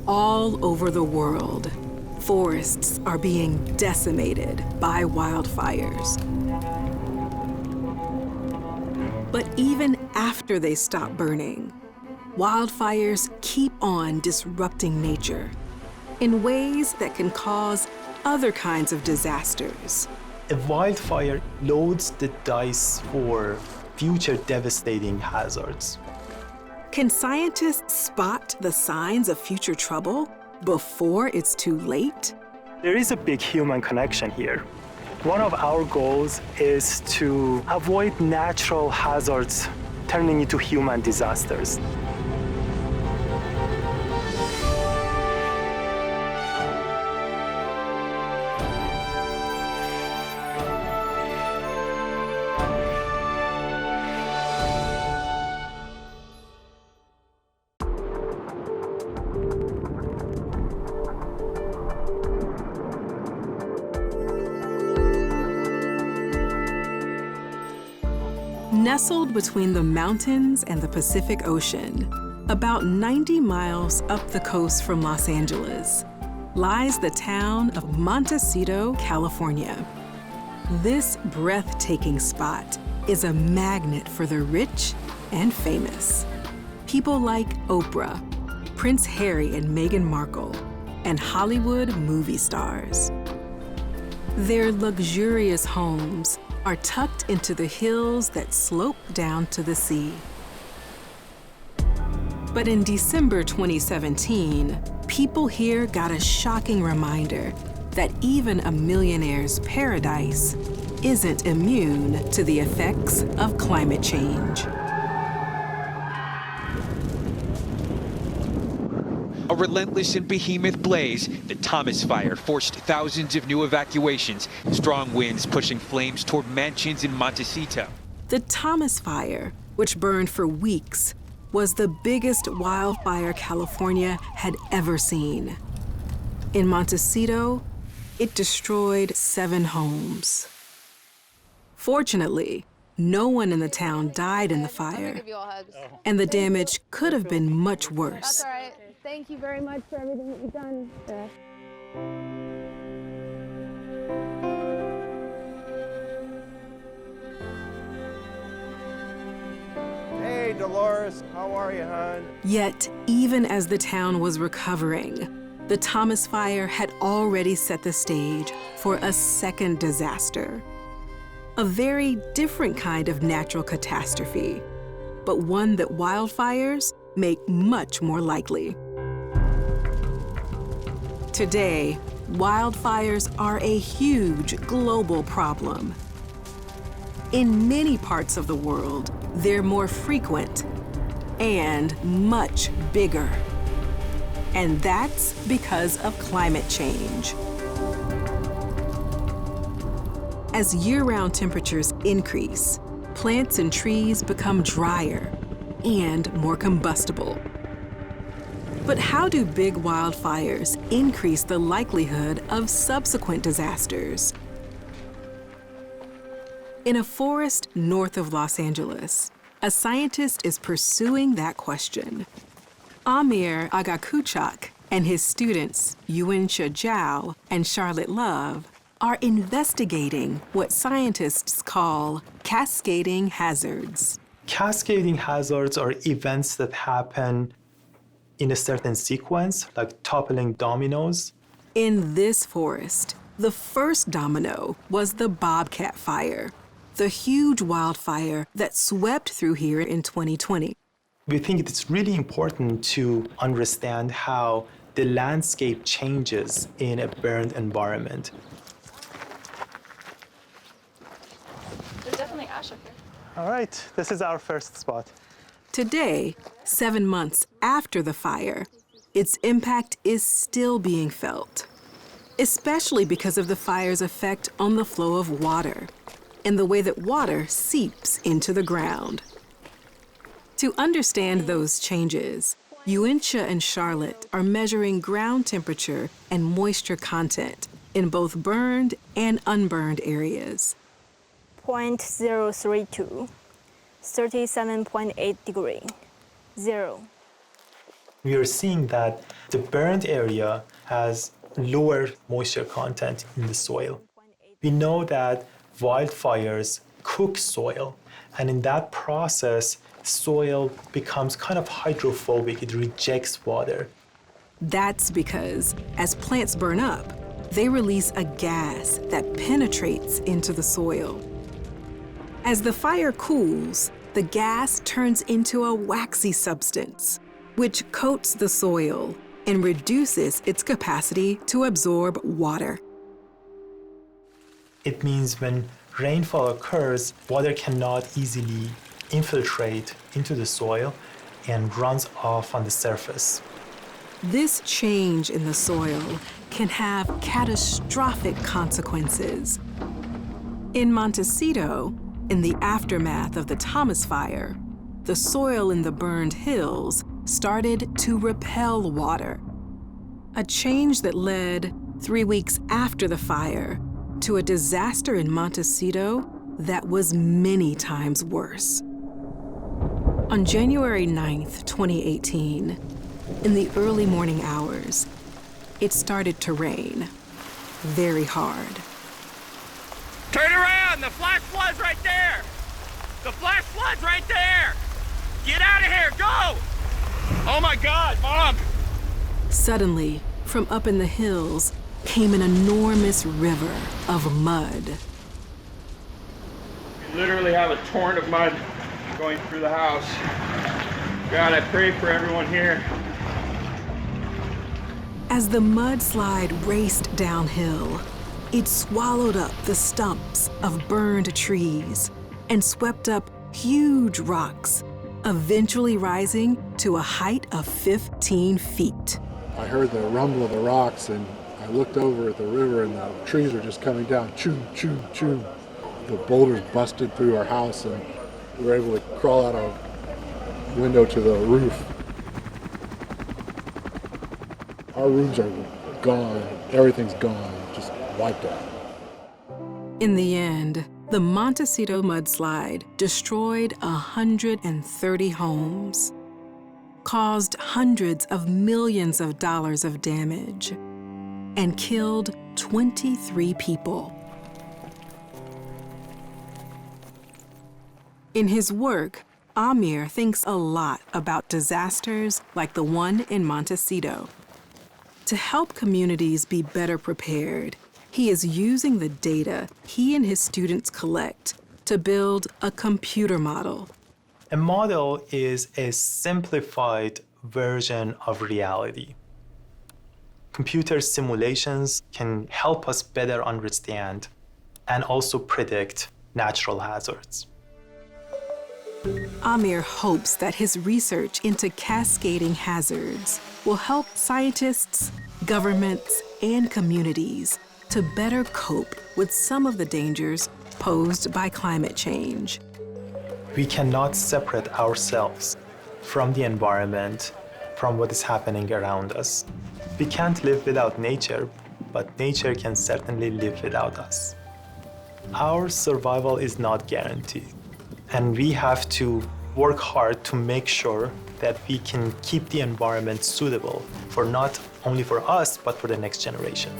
All over the world, forests are being decimated by wildfires. But even after they stop burning, wildfires keep on disrupting nature in ways that can cause other kinds of disasters. A wildfire loads the dice for future devastating hazards. Can scientists spot the signs of future trouble before it's too late? There is a big human connection here. One of our goals is to avoid natural hazards turning into human disasters. Nestled between the mountains and the Pacific Ocean, about 90 miles up the coast from Los Angeles, lies the town of Montecito, California. This breathtaking spot is a magnet for the rich and famous. People like Oprah, Prince Harry and Meghan Markle, and Hollywood movie stars. Their luxurious homes are tucked into the hills that slope down to the sea. But in December 2017, people here got a shocking reminder that even a millionaire's paradise isn't immune to the effects of climate change. A relentless and behemoth blaze, the Thomas Fire forced thousands of new evacuations, strong winds pushing flames toward mansions in Montecito. The Thomas Fire, which burned for weeks, was the biggest wildfire California had ever seen. In Montecito, it destroyed 7 homes. Fortunately, no one in the town died in the fire, and the damage could have been much worse. That's all right. Thank you very much for everything that you've done. Hey, Dolores, how are you, hon? Yet, even as the town was recovering, the Thomas Fire had already set the stage for a second disaster. A very different kind of natural catastrophe, but one that wildfires make much more likely. Today, wildfires are a huge global problem. In many parts of the world, they're more frequent and much bigger. And that's because of climate change. As year-round temperatures increase, plants and trees become drier and more combustible. But how do big wildfires increase the likelihood of subsequent disasters? In a forest north of Los Angeles, a scientist is pursuing that question. Amir AghaKouchak and his students, Yuan-Shi Zhao and Charlotte Love, are investigating what scientists call cascading hazards. Cascading hazards are events that happen in a certain sequence, like toppling dominoes. In this forest, the first domino was the Bobcat Fire, the huge wildfire that swept through here in 2020. We think it's really important to understand how the landscape changes in a burned environment. There's definitely ash up here. All right, this is our first spot. Today, 7 months after the fire, its impact is still being felt, especially because of the fire's effect on the flow of water and the way that water seeps into the ground. To understand those changes, Yuan-Shi and Charlotte are measuring ground temperature and moisture content in both burned and unburned areas. 0.032, 37.8 degree, 0. we are seeing that the burned area has lower moisture content in the soil. We know that wildfires cook soil, and in that process, soil becomes kind of hydrophobic. It rejects water. That's because as plants burn up, they release a gas that penetrates into the soil. As the fire cools, the gas turns into a waxy substance, which coats the soil and reduces its capacity to absorb water. It means when rainfall occurs, water cannot easily infiltrate into the soil and runs off on the surface. This change in the soil can have catastrophic consequences. In Montecito, in the aftermath of the Thomas Fire, the soil in the burned hills started to repel water, a change that led, 3 weeks after the fire, to a disaster in Montecito that was many times worse. On January 9th, 2018, in the early morning hours, it started to rain very hard. Turn around! The flash flood's right there! The flash flood's right there! Get out of here! Go! Oh my God, Mom! Suddenly, from up in the hills, came an enormous river of mud. We literally have a torrent of mud going through the house. God, I pray for everyone here. As the mudslide raced downhill, it swallowed up the stumps of burned trees and swept up huge rocks, eventually rising to a height of 15 feet. I heard the rumble of the rocks, and I looked over at the river, and the trees were just coming down, choo, choo, choo. The boulders busted through our house, and we were able to crawl out our window to the roof. Our rooms are gone. Everything's gone, just wiped out. In the end, the Montecito mudslide destroyed 130 homes, caused hundreds of millions of dollars of damage, and killed 23 people. In his work, Amir thinks a lot about disasters like the one in Montecito. To help communities be better prepared, he is using the data he and his students collect to build a computer model. A model is a simplified version of reality. Computer simulations can help us better understand and also predict natural hazards. Amir hopes that his research into cascading hazards will help scientists, governments, and communities to better cope with some of the dangers posed by climate change. We cannot separate ourselves from the environment, from what is happening around us. We can't live without nature, but nature can certainly live without us. Our survival is not guaranteed, and we have to work hard to make sure that we can keep the environment suitable for not only for us, but for the next generation.